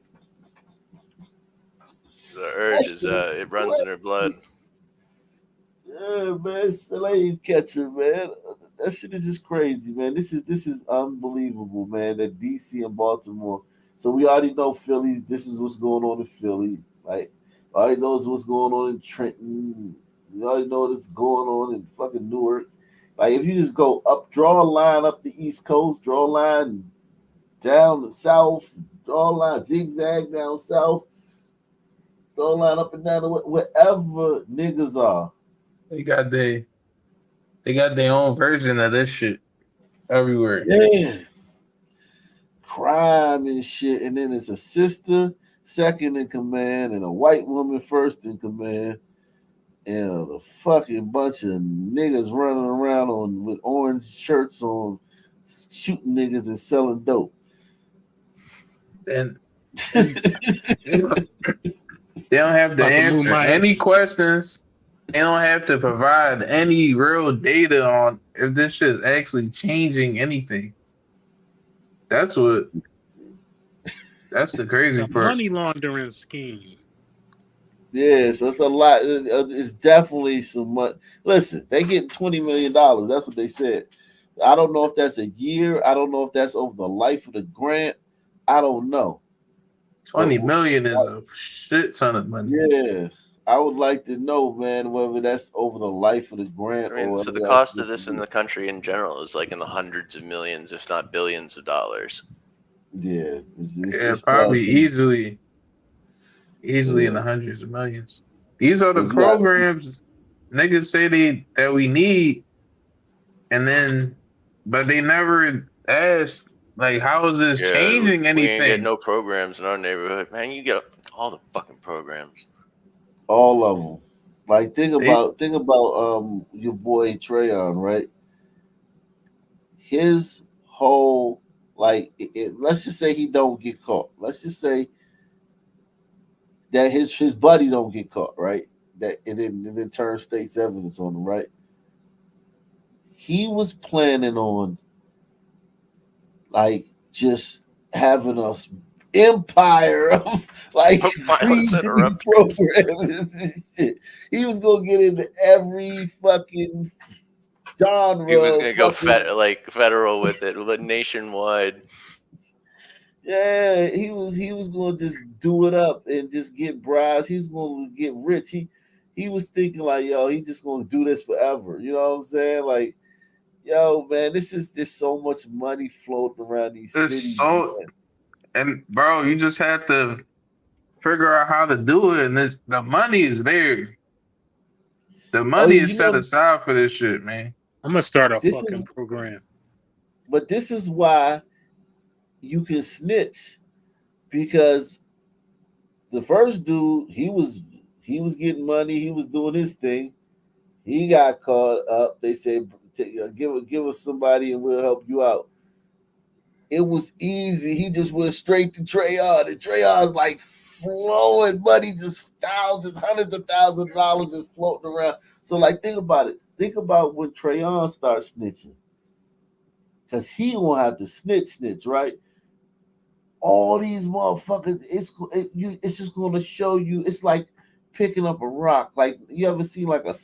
The urge is it runs in her blood. Yeah, man, slave catcher, man. That shit is just crazy, man. This is unbelievable, man. That DC and Baltimore. So we already know Philly. This is what's going on in Philly. Like, already knows what's going on in Trenton. We already know what's going on in fucking Newark. Like, if you just go up, draw a line up the East Coast, draw a line down the South, draw a line zigzag down South, draw a line up and down wherever niggas are. They got their own version of this shit everywhere. Yeah. Crime and shit. And then it's a sister second in command and a white woman first in command. And a fucking bunch of niggas running around with orange shirts on, shooting niggas and selling dope. And they don't have to answer any questions. They don't have to provide any real data on if this shit is actually changing anything. That's what That's the crazy The part. money laundering scheme. Yeah, so it's a lot. It's definitely some money. Listen, they get $20 million. That's what they said. I don't know if that's a year. I don't know if that's over the life of the grant. I don't know. 20 million is a shit ton of money. Yeah, I would like to know, man, whether that's over the life of the grant I mean, or so whether the that's cost of just this in the country in general is like in the hundreds of millions, if not billions of dollars. yeah, Yeah, it's probably possible. easily in the hundreds of millions. These are the programs niggas say that we need, and then but they never ask like, how is this changing We ain't get anything? no programs in our neighborhood, man. You get all the fucking programs. All of them. Like think about your boy Trayon, right? His whole let's just say he don't get caught. Let's just say that his buddy don't get caught, right? That and then turn state's evidence on him, right? He was planning on like just having a empire of like crazy programs and shit. He was gonna get into every fucking genre. He was gonna go federal with it, nationwide. Yeah, he was gonna just do it up and just get bribes. He was gonna get rich. He was thinking like, yo, he just gonna do this forever. You know what I'm saying? Like, yo, man, there's so much money floating around these cities. And bro, you just have to figure out how to do it, and the money is there. The money is set aside for this shit, man. I'm gonna start a fucking program. But this is why you can snitch, because the first dude, he was getting money, he was doing his thing, he got caught up. They said, give us somebody and we'll help you out. It was easy. He just went straight to Trayon, and Trayon's like flowing money, just thousands, hundreds of thousands of dollars just floating around. So like, think about it. Think about when Trayon starts snitching, because he won't have to snitch, right? All these motherfuckers, it's just going to show you. It's like picking up a rock. Like, you ever seen like a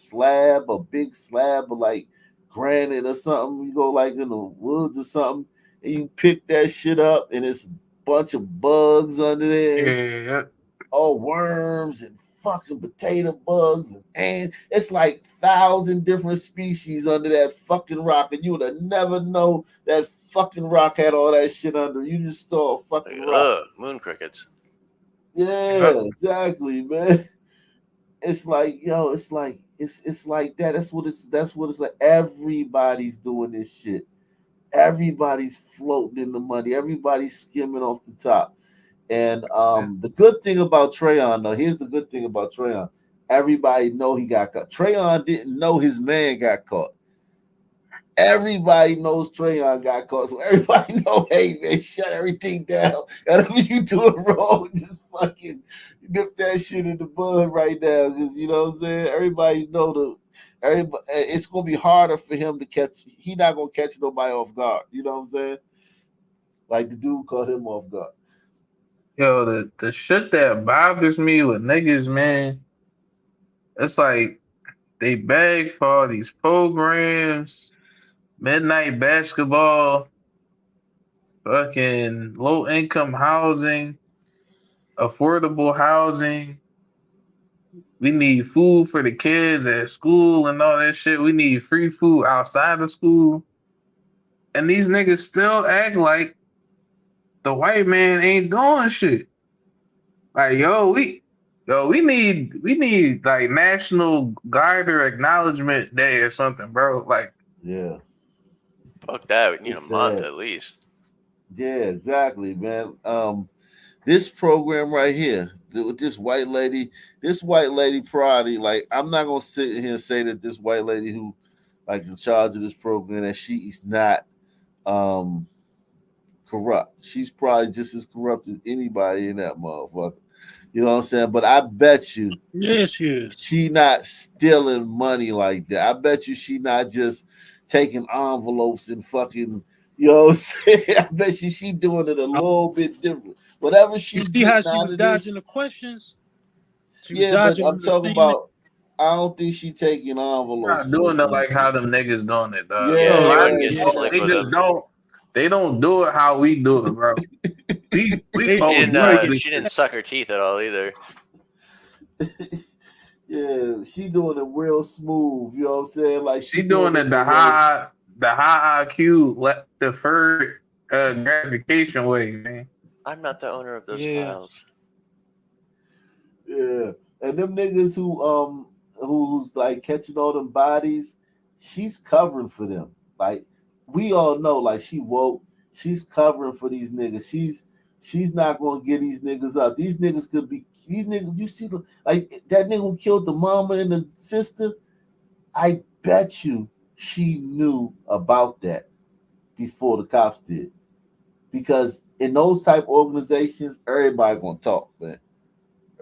big slab of like granite or something? You go like in the woods or something, and you pick that shit up, and it's a bunch of bugs under there. Yeah. All worms and fucking potato bugs and ants. It's like 1,000 different species under that fucking rock, and you would have never know that fucking rock had all that shit under. You just saw a fucking rock. Moon crickets. Yeah, exactly, man. It's like, yo, it's like that. That's what it's like. Everybody's doing this shit. Everybody's floating in the money. Everybody's skimming off the top. And the good thing about Trayon, though, here's the good thing about Trayon. Everybody know he got caught. Trayon didn't know his man got caught. Everybody knows Trayon got caught. So everybody know, hey, man, shut everything down. Whatever you doing wrong, just fucking nip that shit in the bud right now. Because, you know what I'm saying? Everybody know it's going to be harder for him to catch. He not going to catch nobody off guard. You know what I'm saying? Like the dude caught him off guard. Yo, the shit that bothers me with niggas, man, it's like they beg for all these programs, midnight basketball, fucking low income housing, affordable housing. We need food for the kids at school and all that shit. We need free food outside of school. And these niggas still act like the white man ain't doing shit. Like, we need like National Garter Acknowledgement Day or something, bro. Like, yeah. Fuck that. We need a month at least. Yeah, exactly, man. This program right here, with this white lady probably, like, I'm not gonna sit here and say that this white lady who like in charge of this program, that she is not corrupt. She's probably just as corrupt as anybody in that motherfucker. You know what I'm saying? But I bet you, yes, she not stealing money like that. I bet you she not just taking envelopes and fucking, you know what I'm saying? I bet you she doing it a little bit different. whatever she's You see how getting she out was of dodging this. the questions? She was Yeah, but dodging I'm the talking thing. about. I don't think she taking Not envelopes. doing it like how them niggas doing it, dog. Yeah, she Black wasn't getting people, slick they with just them. they don't do it how we do it, bro. We They- both Right. She didn't suck her teeth at all either. Yeah, she doing it real smooth. You know what I'm saying? Like she doing it the high IQ, deferred gratification way, man. I'm not the owner of those Yeah. files. Yeah, and them niggas who's like catching all them bodies, she's covering for them. Like we all know, like she woke, she's covering for these niggas. She's not gonna get these niggas up. These niggas could be these niggas. You see, like that nigga who killed the mama and the sister. I bet you she knew about that before the cops did, because in those type organizations, everybody gonna talk, man.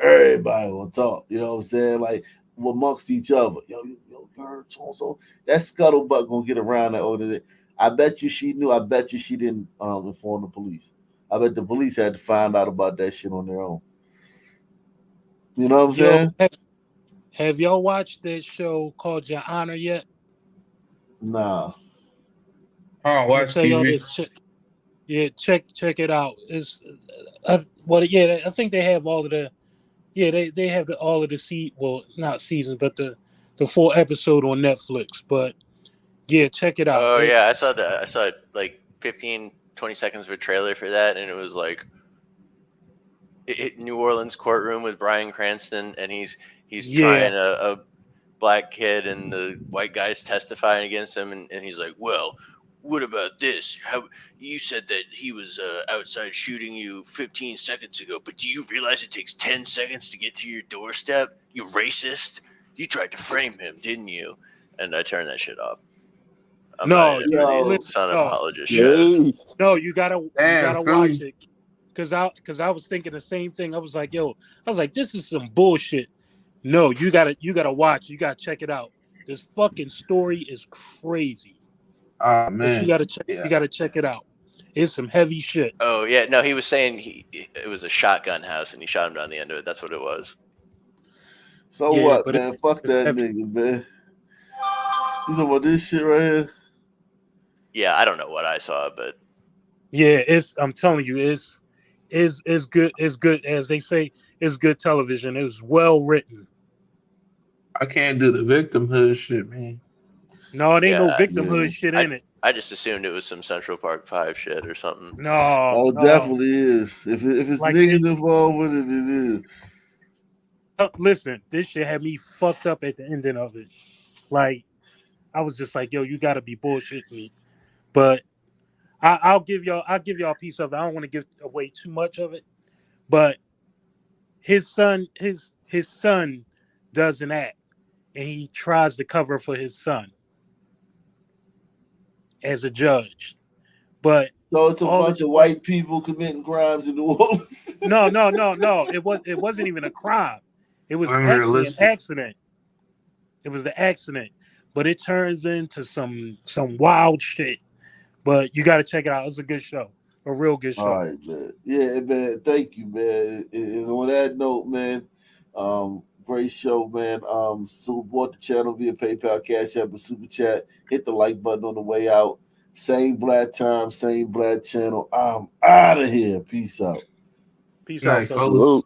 Everybody gonna talk. You know what I'm saying? Like amongst each other. Yo, you heard so that scuttlebutt gonna get around that over. I bet you she knew. I bet you she didn't inform the police. I bet the police had to find out about that shit on their own. You know what I'm saying? Have y'all watched that show called Your Honor yet? Nah. Oh, watch Tell y'all TV. this. Yeah, check it out. It's I think they have all of the. Yeah, they have all of the not seasons, but the full episode on Netflix. But yeah, check it out. Oh yeah, I saw that. I saw like 15, 20 seconds of a trailer for that, and it was like New Orleans courtroom with Bryan Cranston, and he's trying a black kid, and the white guy's testifying against him, and he's like, well, what about this? How you said that he was outside shooting you 15 seconds ago, but do you realize it takes 10 seconds to get to your doorstep? You racist! You tried to frame him, didn't you? And I turned that shit off. I'm not in it for these son apologist shows. No, you gotta Philly. watch it, because I was thinking the same thing. I was like, this is some bullshit. No, you gotta watch. You gotta check it out. This fucking story is crazy. Oh But man, you gotta check it out. It's some heavy shit. Oh yeah, no, he was saying it was a shotgun house, and he shot him down the end of it. That's what it was. So Yeah, what, but man? Fuck that heavy. nigga, man. You talking about this shit right here? Yeah, I don't know what I saw, but Yeah, I'm telling you, it's good. It's good, as they say. It's good television. It was well written. I can't do the victimhood shit, man. No, it ain't no Yeah, victimhood shit in it. I just assumed it was some Central Park 5 shit or something. No, Oh, no. definitely is. If it's Like niggas involved with it, it is. Listen, this shit had me fucked up at the ending of it. Like, I was just like, yo, you gotta be bullshitting me. But I'll give y'all a piece of it. I don't want to give away too much of it. But his son does an act, and he tries to cover for his son as a judge. But So it's a bunch of white people committing crimes in New Orleans. No. It wasn't even a crime. It was actually an Unrealistic. accident. It was an accident, but it turns into some wild shit. But you got to check it out. It's a good show, a real good show. All right, man. Yeah, man. Thank you, man. And on that note, man, great show, man. Support the channel via PayPal, Cash App, and Super Chat. Hit the like button on the way out. Same black time, same black channel. I'm out of here. Peace out. Peace Nice, out, fellas.